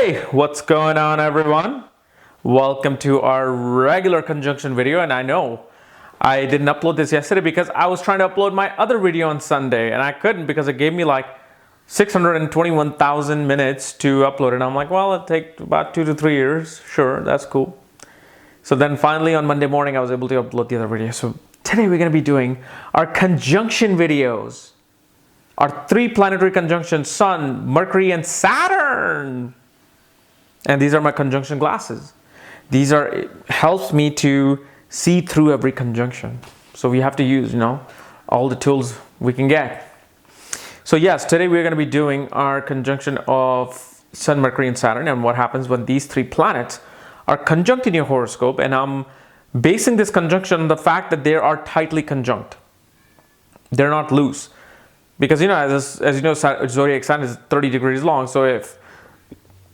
Hey, what's going on, everyone? Welcome to our regular conjunction video. And I know I didn't upload this yesterday because I was trying to upload my other video on Sunday and I couldn't because it gave me like 621,000 minutes to upload it. And I'm like, well, it'll take about 2 to 3 years. Sure, that's cool. So then finally on Monday morning, I was able to upload the other video. So today we're going to be doing our conjunction videos. Our 3 planetary conjunctions, Sun, Mercury, and Saturn. And these are my conjunction glasses. It helps me to see through every conjunction. So we have to use, all the tools we can get. So yes, today we're going to be doing our conjunction of Sun, Mercury, and Saturn, and what happens when these 3 planets are conjunct in your horoscope. And I'm basing this conjunction on the fact that they are tightly conjunct. They're not loose. Because, as you know, zodiac sign is 30 degrees long. So if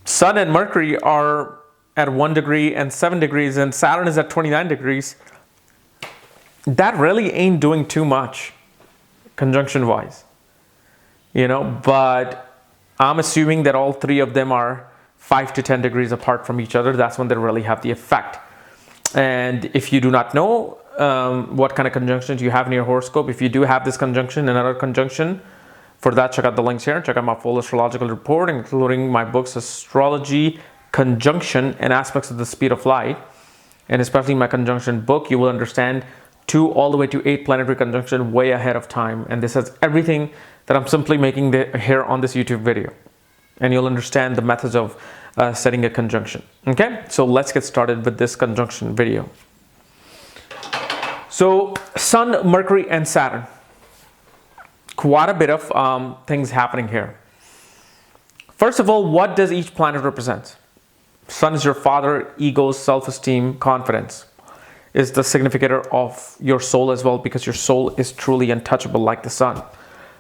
Sun and Mercury are at 1 degree and 7 degrees and Saturn is at 29 degrees, that really ain't doing too much conjunction wise. But I'm assuming that all 3 of them are 5 to 10 degrees apart from each other. That's when they really have the effect. And if you do not know what kind of conjunctions you have in your horoscope, if you do have this conjunction, another conjunction, for that, check out the links here. Check out my full astrological report, including my books, Astrology, Conjunction, and Aspects of the Speed of Light. And especially my conjunction book, you will understand 2 all the way to 8 planetary conjunction way ahead of time. And this has everything that I'm simply making here on this YouTube video. And you'll understand the methods of setting a conjunction. Okay, so let's get started with this conjunction video. So Sun, Mercury, and Saturn. Quite a bit of things happening here. First of all, what does each planet represent? Sun is your father, ego, self-esteem, confidence. Is the significator of your soul as well, because your soul is truly untouchable like the sun.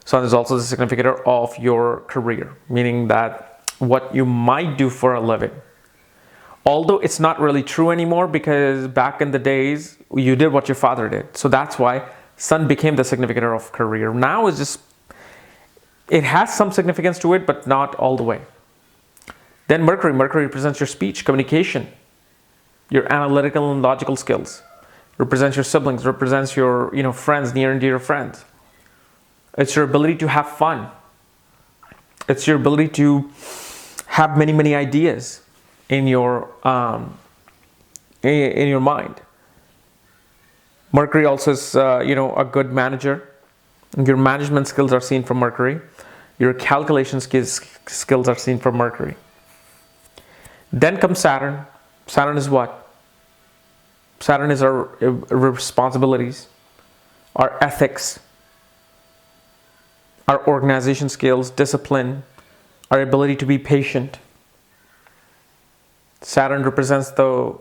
Sun is also the significator of your career, meaning that what you might do for a living. Although it's not really true anymore, because back in the days, you did what your father did. So that's why Sun became the significator of career. Now it's just, it has some significance to it, but not all the way. Then Mercury represents your speech, communication, your analytical and logical skills. Represents your siblings, represents your friends, near and dear friends. It's your ability to have fun. It's your ability to have many ideas in your mind. Mercury also is a good manager. Your management skills are seen from Mercury. Your calculation skills are seen from Mercury. Then comes Saturn. Saturn is what? Saturn is our responsibilities, our ethics, our organization skills, discipline, our ability to be patient. Saturn represents the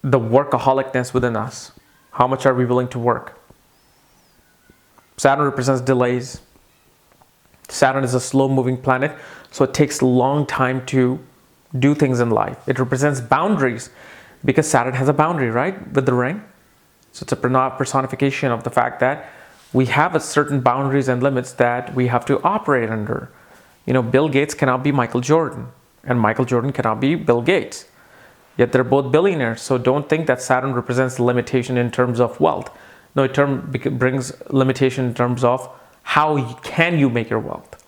workaholicness within us. How much are we willing to work? Saturn represents delays. Saturn is a slow-moving planet, so it takes a long time to do things in life. It represents boundaries, because Saturn has a boundary, right, with the ring. So it's a personification of the fact that we have a certain boundaries and limits that we have to operate under. Bill Gates cannot be Michael Jordan, and Michael Jordan cannot be Bill Gates. Yet they're both billionaires. So don't think that Saturn represents limitation in terms of wealth. No, it brings limitation in terms of how can you make your wealth.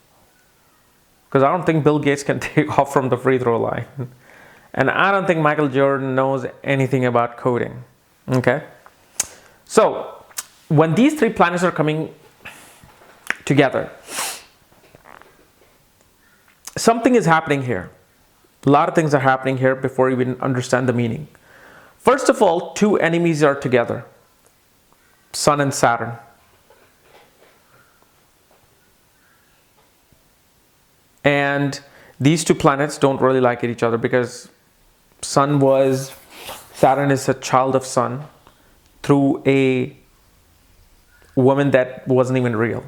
Because I don't think Bill Gates can take off from the free throw line. And I don't think Michael Jordan knows anything about coding. Okay? So when these 3 planets are coming together, something is happening here. A lot of things are happening here before you even understand the meaning. First of all, 2 enemies are together. Sun and Saturn. And these 2 planets don't really like each other, because Saturn is a child of Sun through a woman that wasn't even real.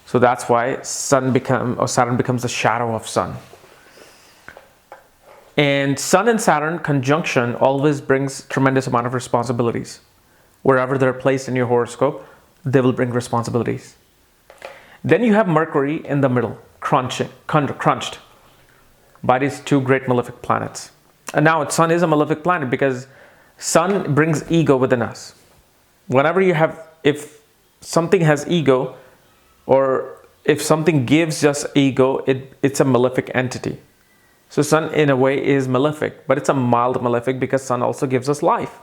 So that's why Saturn becomes the shadow of Sun. And Sun and Saturn conjunction always brings tremendous amount of responsibilities. Wherever they're placed in your horoscope, they will bring responsibilities. Then you have Mercury in the middle, crunched by these two great malefic planets. And now Sun is a malefic planet because Sun brings ego within us. Whenever you have, if something has ego, or if something gives us ego, it's a malefic entity. So Sun in a way is malefic, but it's a mild malefic because Sun also gives us life.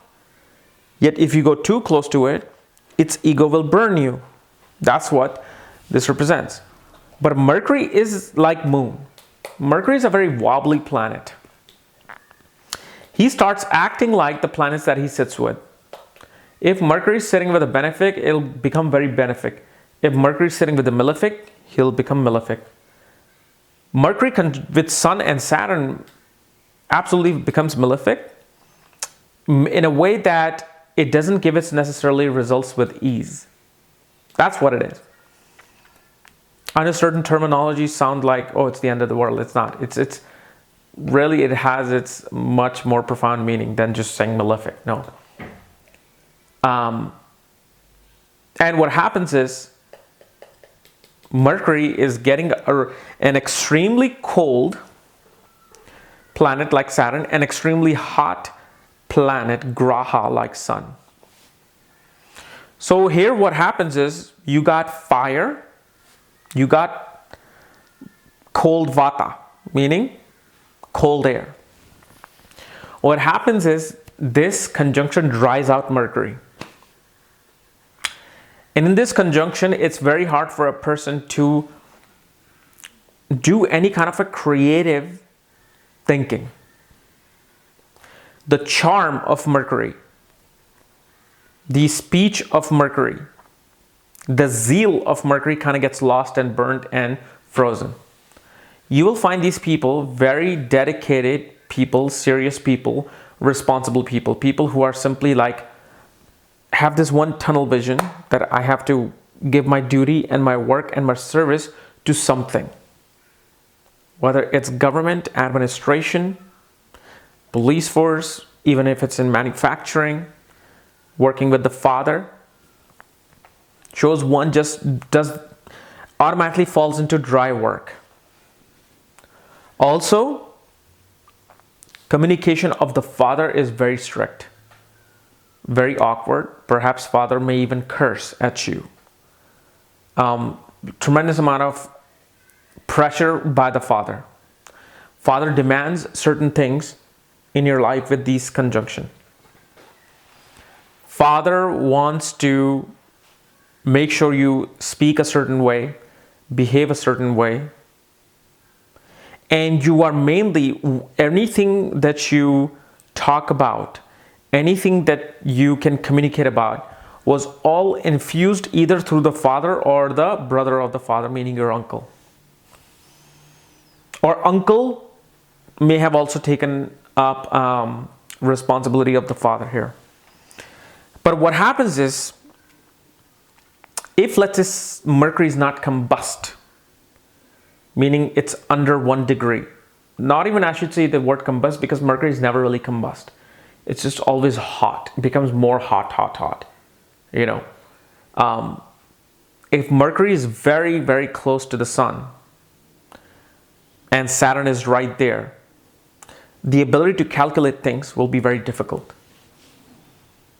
Yet if you go too close to it, its ego will burn you. That's what this represents. But Mercury is like Moon. Mercury is a very wobbly planet. He starts acting like the planets that he sits with. If Mercury is sitting with a benefic, it'll become very benefic. If Mercury is sitting with a malefic, he'll become malefic. Mercury with Sun and Saturn absolutely becomes malefic in a way that it doesn't give its necessarily results with ease. That's what it is. I know certain terminologies sound like, oh, it's the end of the world. It's not. It's really, it has its much more profound meaning than just saying malefic. No. And what happens is Mercury is getting an extremely cold planet like Saturn, an extremely hot planet, Graha, like Sun. So here what happens is you got fire, you got cold Vata, meaning cold air. What happens is this conjunction dries out Mercury. And in this conjunction, it's very hard for a person to do any kind of a creative thinking. The charm of Mercury, the speech of Mercury, the zeal of Mercury kind of gets lost and burnt and frozen. You will find these people very dedicated people, serious people, responsible people, people who are simply like, have this one tunnel vision that I have to give my duty and my work and my service to something. Whether it's government, administration, police force, even if it's in manufacturing, working with the father, shows one just automatically falls into dry work. Also, communication of the father is very strict, very awkward. Perhaps father may even curse at you. Tremendous amount of pressure by the father. Father demands certain things in your life with these conjunction. Father wants to make sure you speak a certain way, behave a certain way, and you are mainly, anything that you talk about, anything that you can communicate about was all infused either through the father or the brother of the father, meaning your uncle. Or uncle may have also taken up responsibility of the father here. But what happens is, if let's say Mercury is not combust, meaning it's under 1 degree, not even I should say the word combust, because Mercury is never really combust. It's just always hot. It becomes more hot. You know, if Mercury is very, very close to the sun and Saturn is right there, the ability to calculate things will be very difficult.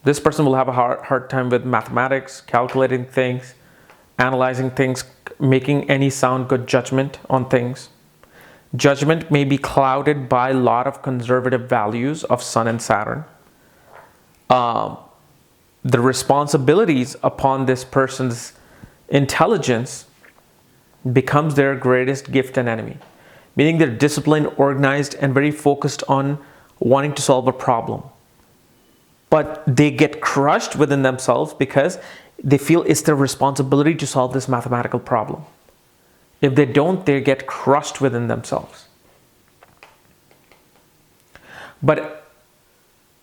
This person will have a hard time with mathematics, calculating things, analyzing things, making any sound good judgment on things. Judgment may be clouded by a lot of conservative values of Sun and Saturn. The responsibilities upon this person's intelligence becomes their greatest gift and enemy. Meaning they're disciplined, organized, and very focused on wanting to solve a problem. But they get crushed within themselves because they feel it's their responsibility to solve this mathematical problem. If they don't, they get crushed within themselves. But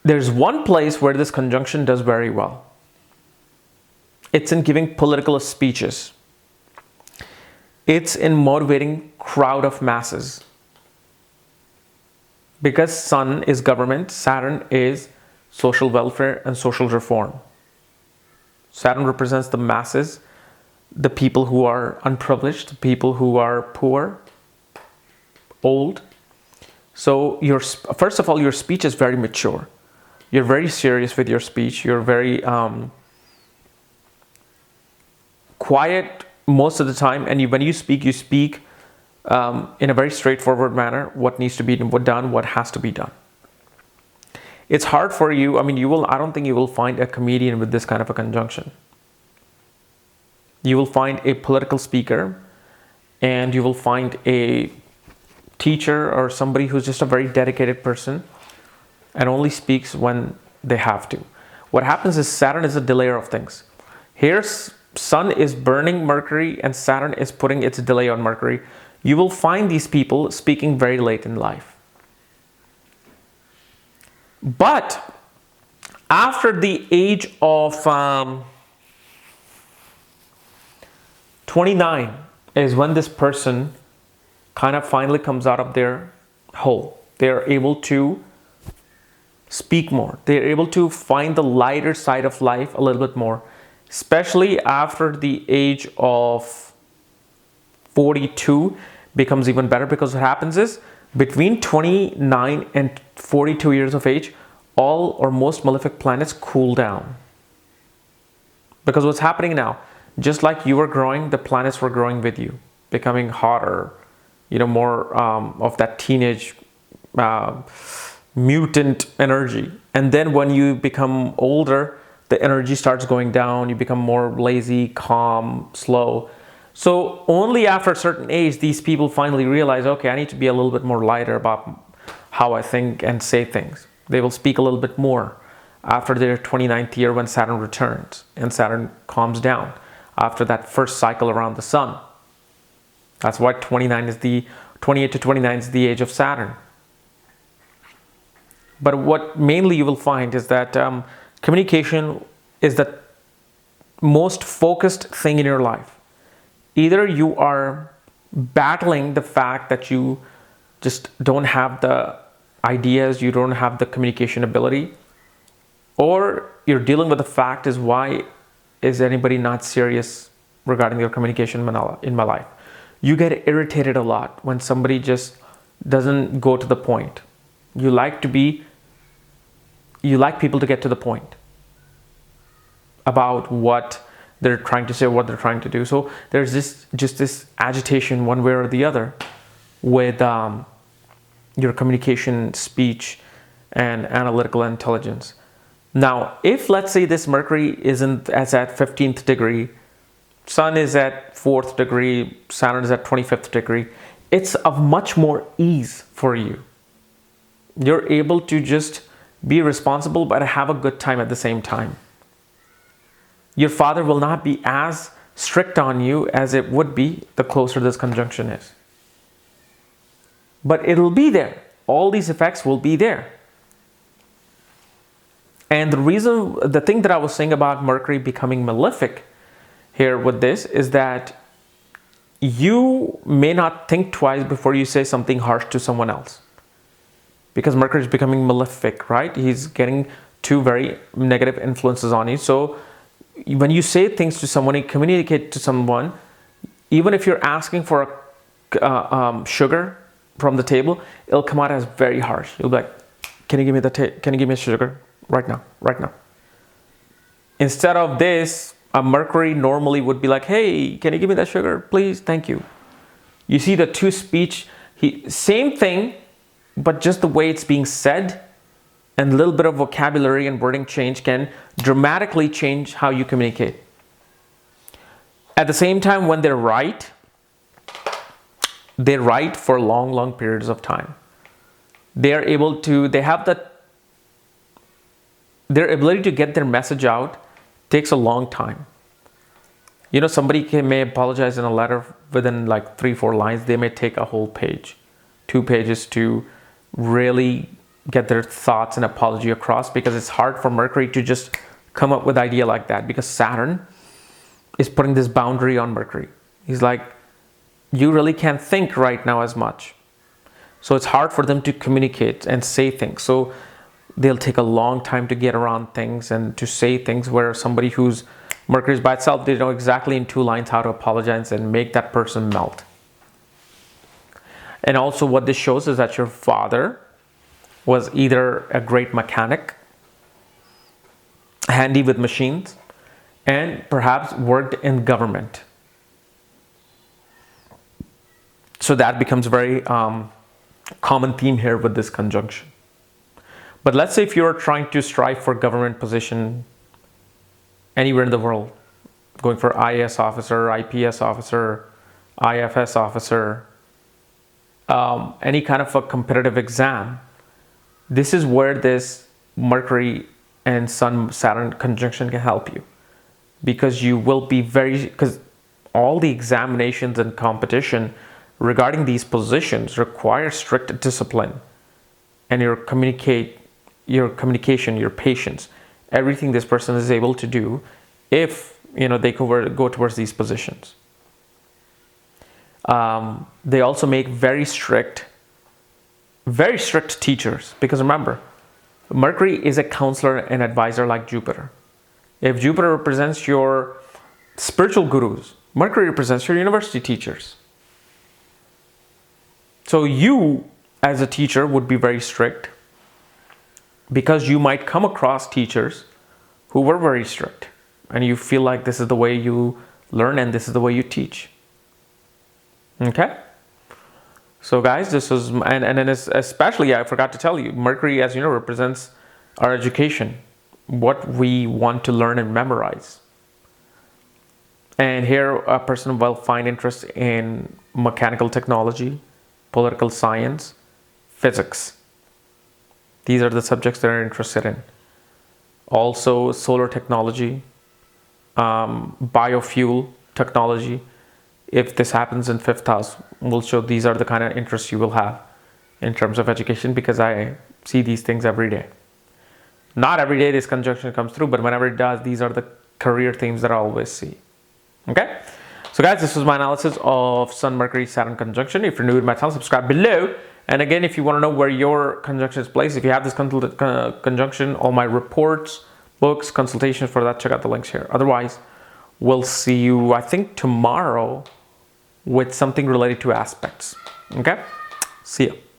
there's one place where this conjunction does very well. It's in giving political speeches. It's in motivating crowd of masses. Because Sun is government, Saturn is social welfare and social reform. Saturn represents the masses, the people who are unprivileged, the people who are poor, old. So first of all, your speech is very mature. You're very serious with your speech. You're very quiet most of the time. And when you speak in a very straightforward manner. What needs to be done, what has to be done. It's hard for you. I don't think you will find a comedian with this kind of a conjunction. You will find a political speaker, and you will find a teacher or somebody who's just a very dedicated person and only speaks when they have to. What happens is Saturn is a delayer of things. Here's Sun is burning Mercury and Saturn is putting its delay on Mercury. You will find these people speaking very late in life. But after the age of 29 is when this person kind of finally comes out of their hole. They're able to speak more. They're able to find the lighter side of life a little bit more, especially after the age of 42 becomes even better, because what happens is between 29 and 42 years of age, all or most malefic planets cool down. Because what's happening now, just like you were growing, the planets were growing with you, becoming hotter, more of that teenage mutant energy. And then when you become older, the energy starts going down. You become more lazy, calm, slow. So only after a certain age, these people finally realize, okay, I need to be a little bit more lighter about how I think and say things. They will speak a little bit more after their 29th year when Saturn returns and Saturn calms down after that first cycle around the sun. That's why 28 to 29 is the age of Saturn. But what mainly you will find is that communication is the most focused thing in your life. Either you are battling the fact that you just don't have the ideas, you don't have the communication ability, or you're dealing with the fact is, why is anybody not serious regarding your communication in my life? You get irritated a lot when somebody just doesn't go to the point. You like people to get to the point about what they're trying to say, what they're trying to do. So there's this agitation one way or the other with your communication, speech, and analytical intelligence. Now, if let's say this Mercury isn't as at 15th degree, Sun is at 4th degree, Saturn is at 25th degree, it's of much more ease for you. You're able to just be responsible but have a good time at the same time. Your father will not be as strict on you as it would be the closer this conjunction is. But it'll be there. All these effects will be there. And the thing that I was saying about Mercury becoming malefic here with this is that you may not think twice before you say something harsh to someone else. Because Mercury is becoming malefic, right? He's getting two very negative influences on you. So when you say things to someone, you communicate to someone, even if you're asking for sugar from the table, it'll come out as very harsh. You'll be like, can you give me sugar right now? Instead of this, a Mercury normally would be like, hey, can you give me that sugar? Please, thank you. You see the two speech, same thing, but just the way it's being said and a little bit of vocabulary and wording change can dramatically change how you communicate. At the same time, when they're right for long periods of time. Their ability to get their message out takes a long time. Somebody may apologize in a letter within like 3-4 lines. They may take a whole page, 2 pages to really get their thoughts and apology across, because it's hard for Mercury to just come up with an idea like that, because Saturn is putting this boundary on Mercury. He's like, you really can't think right now as much. So it's hard for them to communicate and say things. So they'll take a long time to get around things and to say things, where somebody who's Mercury is by itself, they know exactly in 2 lines how to apologize and make that person melt. And also what this shows is that your father was either a great mechanic, handy with machines, and perhaps worked in government. So that becomes a very common theme here with this conjunction. But let's say if you're trying to strive for government position anywhere in the world, going for IAS officer, IPS officer, IFS officer, any kind of a competitive exam, this is where this Mercury and Sun Saturn conjunction can help you, because you will be because all the examinations and competition regarding these positions require strict discipline and your communication, your patience, everything this person is able to do if they go towards these positions. They also make very strict teachers, because remember, Mercury is a counselor and advisor like Jupiter. If Jupiter represents your spiritual gurus, Mercury represents your university teachers. So you, as a teacher, would be very strict, because you might come across teachers who were very strict, and you feel like this is the way you learn and this is the way you teach. Okay? So guys, this is, and then especially, I forgot to tell you, Mercury, as you know, represents our education, what we want to learn and memorize. And here a person will find interest in mechanical technology, political science, physics. These are the subjects they're interested in. Also solar technology, biofuel technology. If this happens in 5th house, we'll show these are the kind of interests you will have in terms of education, because I see these things every day. Not every day this conjunction comes through, but whenever it does, these are the career themes that I always see. Okay? So guys, this was my analysis of Sun, Mercury, Saturn conjunction. If you're new to my channel, subscribe below. And again, if you want to know where your conjunction is placed, if you have this conjunction, all my reports, books, consultations for that, check out the links here. Otherwise, we'll see you, I think, tomorrow with something related to aspects. Okay? See ya.